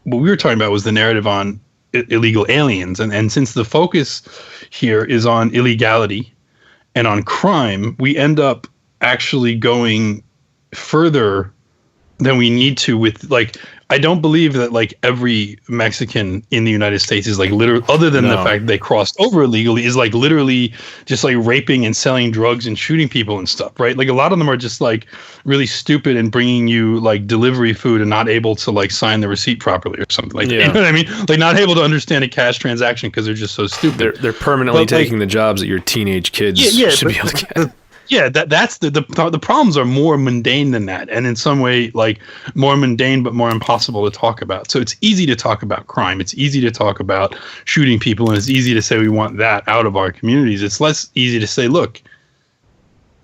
what we were talking about was the narrative on illegal aliens, and since the focus here is on illegality and on crime, we end up actually going further than we need to with, like, I don't believe that like every Mexican in the United States is like literally, other than the fact they crossed over illegally, is like literally just like raping and selling drugs and shooting people and stuff, right? Like a lot of them are just like really stupid and bringing you like delivery food and not able to like sign the receipt properly or something like that. You know what I mean? Like not able to understand a cash transaction because they're just so stupid. They're permanently taking the jobs that your teenage kids should be able to get. Yeah, that's the problems are more mundane than that, and in some way, like more mundane but more impossible to talk about. So it's easy to talk about crime. It's easy to talk about shooting people, and it's easy to say we want that out of our communities. It's less easy to say, look,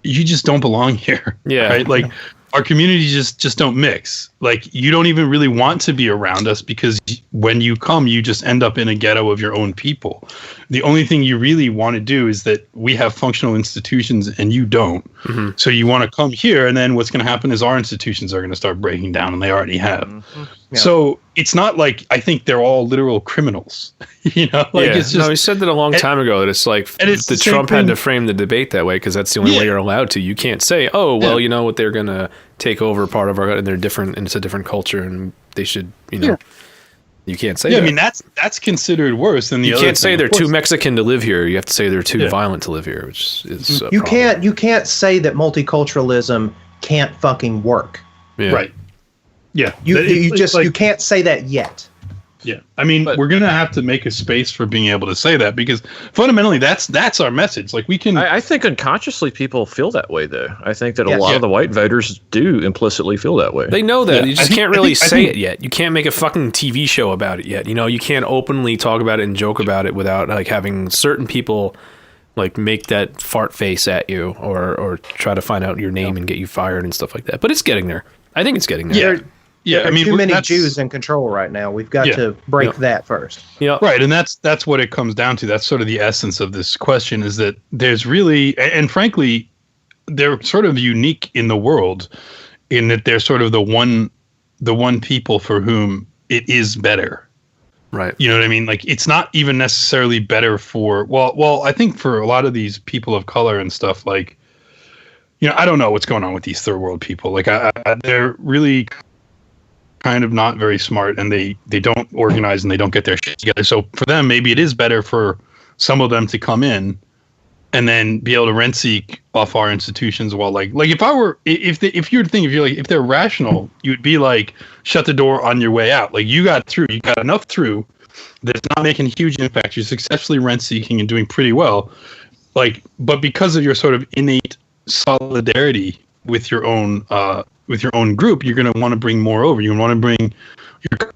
you just don't belong here. Yeah, right? Like our communities just don't mix. Like you don't even really want to be around us because when you come, you just end up in a ghetto of your own people. The only thing you really want to do is that we have functional institutions and you don't. Mm-hmm. So you want to come here, and then what's going to happen is our institutions are going to start breaking down, and they already have. Mm-hmm. Yeah. So it's not like I think they're all literal criminals. You know, like it's just, no, he said that a long time ago. That it's like Trump had to frame the debate that way because that's the only way you're allowed to. You can't say, oh, well, you know what, they're going to take over part of our, and they're different, and it's a different culture, and they should, you know. Yeah. You can't say that. I mean, that's considered worse than the other. You can't say they're too Mexican to live here. You have to say they're too violent to live here, which is you can't say that multiculturalism can't fucking work. Yeah. Right. Yeah. You can't say that yet. Yeah. I mean, we're going to have to make a space for being able to say that because fundamentally that's our message. Like we can. I think unconsciously people feel that way, though. I think that a lot of the white voters do implicitly feel that way. They know that. You just can't really say it yet. You can't make a fucking TV show about it yet. You know, you can't openly talk about it and joke about it without like having certain people like make that fart face at you or try to find out your name and get you fired and stuff like that. But it's getting there. I think it's getting there. Yeah. Yeah, I mean, too many Jews in control right now. We've got to break that first. Yeah, right, and that's what it comes down to. That's sort of the essence of this question: is that there's really, and frankly, they're sort of unique in the world, in that they're sort of the one people for whom it is better. Right. You know what I mean? Like, it's not even necessarily better for well, I think for a lot of these people of color and stuff, like, you know, I don't know what's going on with these third world people. Like, they're really kind of not very smart, and they don't organize and they don't get their shit together. So for them, maybe it is better for some of them to come in and then be able to rent seek off our institutions while like if they're rational, you'd be like, shut the door on your way out. Like you got enough through that it's not making a huge impact. You're successfully rent seeking and doing pretty well. Like, but because of your sort of innate solidarity with your own group, you're going to want to bring more over. You're going to want to bring your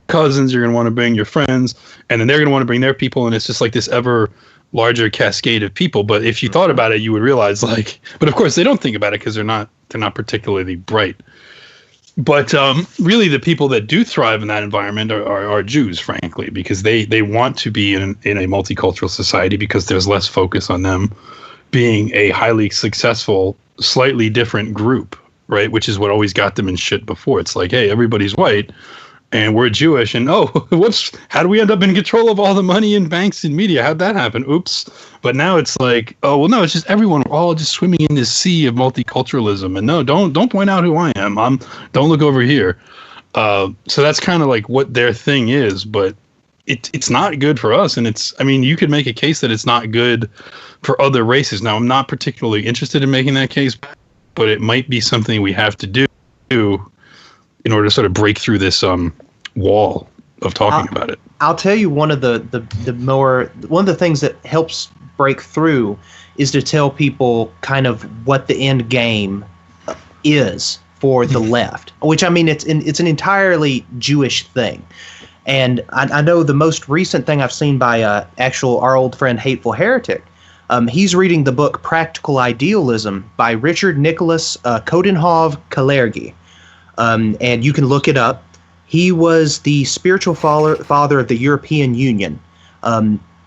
cousins, you're going to want to bring your friends, and then they're going to want to bring their people, and it's just like this ever larger cascade of people. But if you thought about it, you would realize, like, but of course they don't think about it because they're not particularly bright. But really, the people that do thrive in that environment are Jews, frankly, because they want to be in a multicultural society because there's less focus on them being a highly successful, slightly different group, right? Which is what always got them in shit before. It's like, hey, everybody's white and we're Jewish, and whoops, how do we end up in control of all the money in banks and media? How'd that happen? Oops. But now it's like, oh, well, no, it's just everyone. We're all just swimming in this sea of multiculturalism. And no, don't point out who I am. Don't look over here. So that's kind of like what their thing is, but it's not good for us. And you could make a case that it's not good for other races. Now, I'm not particularly interested in making that case, but it might be something we have to do in order to sort of break through this wall of talking about it. I'll tell you one of the things that helps break through is to tell people kind of what the end game is for the left, which I mean it's an entirely Jewish thing. And I know the most recent thing I've seen by our old friend Hateful Heretic. He's reading the book Practical Idealism by Richard Nicholas Coudenhove-Kalergi. And you can look it up. He was the spiritual father of the European Union.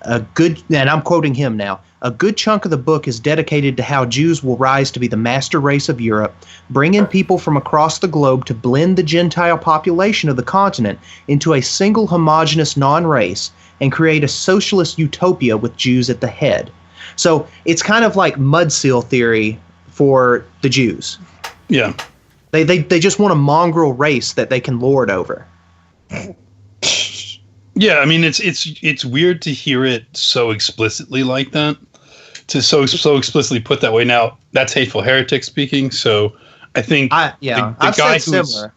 and I'm quoting him now, a good chunk of the book is dedicated to how Jews will rise to be the master race of Europe, bring in people from across the globe to blend the Gentile population of the continent into a single homogeneous non-race and create a socialist utopia with Jews at the head. So it's kind of like mud seal theory for the Jews. Yeah. They just want a mongrel race that they can lord over. Yeah, I mean it's weird to hear it so explicitly like that, to so explicitly put that way. Now that's Hateful Heretic speaking, so I think I've guy said similar.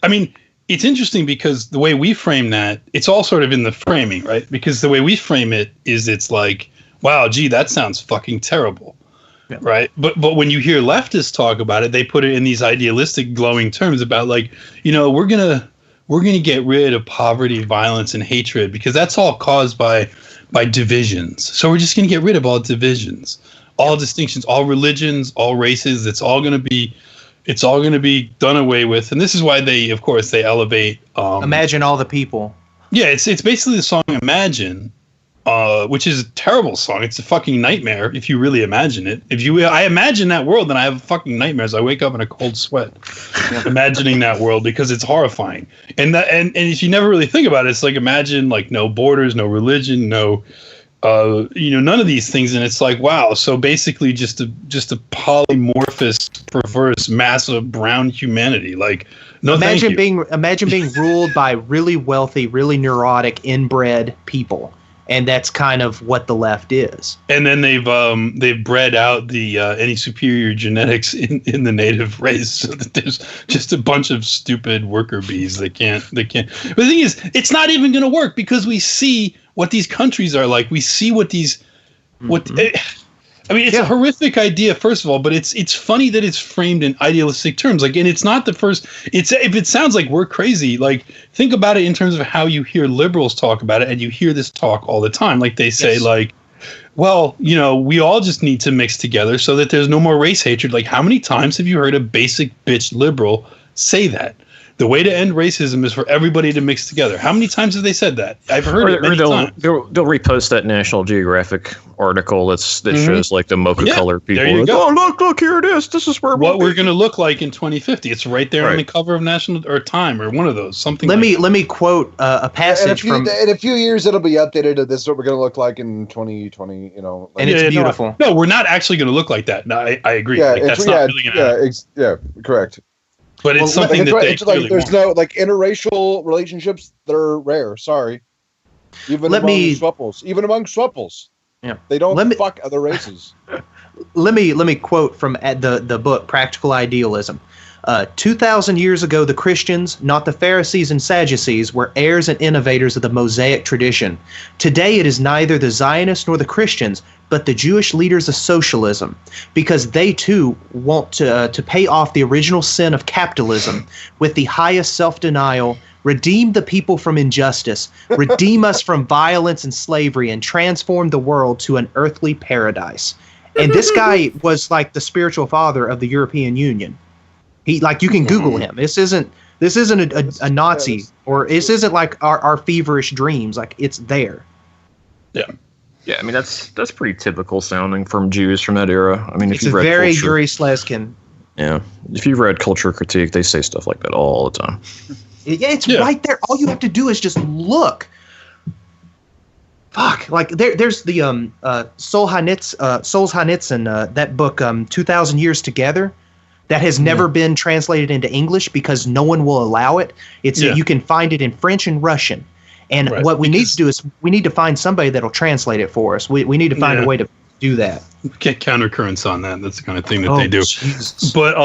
I mean, it's interesting because the way we frame that, it's all sort of in the framing, right? Because the way we frame it is, it's like, wow, gee, that sounds fucking terrible. Yeah. Right. But when you hear leftists talk about it, they put it in these idealistic, glowing terms about, like, we're gonna get rid of poverty, violence, and hatred because that's all caused by divisions. So we're just gonna get rid of all divisions, all distinctions, all religions, all races. It's all gonna be done away with. And this is why they elevate Imagine All the People. Yeah, it's basically the song Imagine. Which is a terrible song. It's a fucking nightmare if you really imagine it. I imagine that world, and I have fucking nightmares. I wake up in a cold sweat imagining that world because it's horrifying. And if you never really think about it, it's like, imagine like no borders, no religion, no none of these things. And it's like, wow. So basically just a polymorphous, perverse, massive brown humanity. Like, no, imagine being ruled by really wealthy, really neurotic, inbred people. And that's kind of what the left is. And then they've bred out the any superior genetics in the native race, so that there's just a bunch of stupid worker bees that can't. But the thing is, it's not even going to work because we see what these countries are like. We see what these I mean, it's a horrific idea, first of all, but it's funny that it's framed in idealistic terms. Like, and it's not the first. If it sounds like we're crazy, like, think about it in terms of how you hear liberals talk about it, and you hear this talk all the time. Like, they say, like, well, we all just need to mix together so that there's no more race hatred. Like, how many times have you heard a basic bitch liberal say that? The way to end racism is for everybody to mix together. How many times have they said that? I've heard it many times. They'll repost that National Geographic article that shows like the mocha colored people. There you go. Oh, look, here it is. This is where we're going to look like in 2050. It's right there on the cover of National or Time or one of those. Something. Let me quote a passage from. In a few years, it'll be updated to this is what we're going to look like in 2020. And it's beautiful. No, we're not actually going to look like that. No, I agree. Yeah, like, that's not really going to happen. Correct. But it's something that they like there's no like interracial relationships that are rare. Sorry, even among swupples. Yeah, they don't fuck other races. Let me quote from the book Practical Idealism. 2,000 years ago, the Christians, not the Pharisees and Sadducees, were heirs and innovators of the Mosaic tradition. Today, it is neither the Zionists nor the Christians, but the Jewish leaders of socialism, because they too want to pay off the original sin of capitalism with the highest self-denial, redeem the people from injustice, redeem us from violence and slavery, and transform the world to an earthly paradise. And this guy was like the spiritual father of the European Union. He, like, you can Google him. This isn't a Nazi, or this isn't like our feverish dreams. Like, it's there. Yeah. Yeah, I mean, that's pretty typical sounding from Jews from that era. I mean, it's very Yuri Slezkin. Yeah, if you've read Culture Critique, they say stuff like that all the time. Yeah, it's right there. All you have to do is just look. Fuck, like there's the Solzhenitsyn, that book 2,000 Years Together, that has never been translated into English because no one will allow it. You can find it in French and Russian. And what we need to do is we need to find somebody that'll translate it for us. We need to find a way to do that. Get countercurrents on that. That's the kind of thing that they do. Jesus. But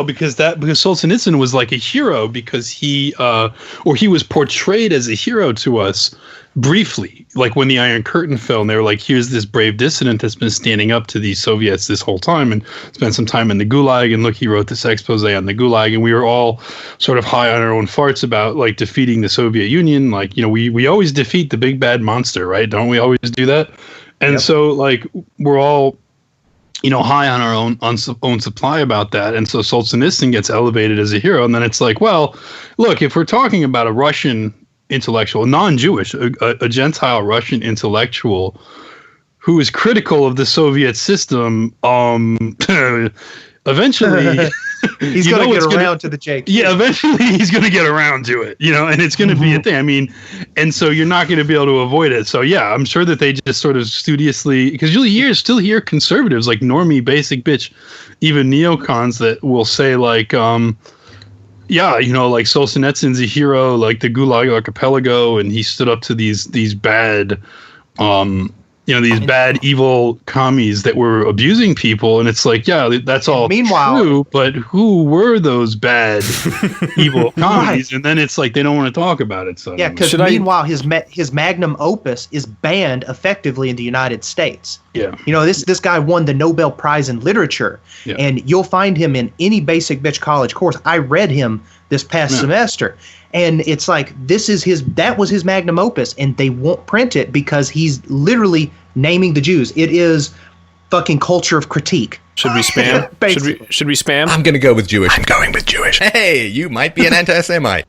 because Solzhenitsyn was like a hero because he was portrayed as a hero to us briefly, like when the Iron Curtain fell, and they were like, here's this brave dissident that's been standing up to the Soviets this whole time and spent some time in the Gulag, and look, he wrote this expose on the Gulag, and we were all sort of high on our own farts about like defeating the Soviet Union. Like, we always defeat the big bad monster, right? Don't we always do that? And so like we're all high on our own supply about that. And so Solzhenitsyn gets elevated as a hero. And then it's like, well, look, if we're talking about a Russian intellectual, non-Jewish, a Gentile Russian intellectual who is critical of the Soviet system. Eventually, he's going to get around to the JQ. Yeah, eventually he's going to get around to it, and it's going to be a thing. I mean, and so you're not going to be able to avoid it. So yeah, I'm sure that they just sort of studiously, because you'll still hear conservatives like normie, basic bitch, even neocons that will say like, like Solzhenitsyn's a hero, like the Gulag Archipelago, and he stood up to these bad, these bad, evil commies that were abusing people. And it's like, yeah, that's all true, but who were those bad, evil commies? Right. And then it's like, they don't want to talk about it. So yeah, because meanwhile, his magnum opus is banned effectively in the United States. Yeah. This guy won the Nobel Prize in Literature, and you'll find him in any basic bitch college course. I read him this past semester. And it's like, that was his magnum opus, and they won't print it because he's literally naming the Jews. It is fucking culture of critique. Should we spam? Should we spam? I'm going to go with Jewish. I'm going with Jewish. Hey, you might be an anti-Semite.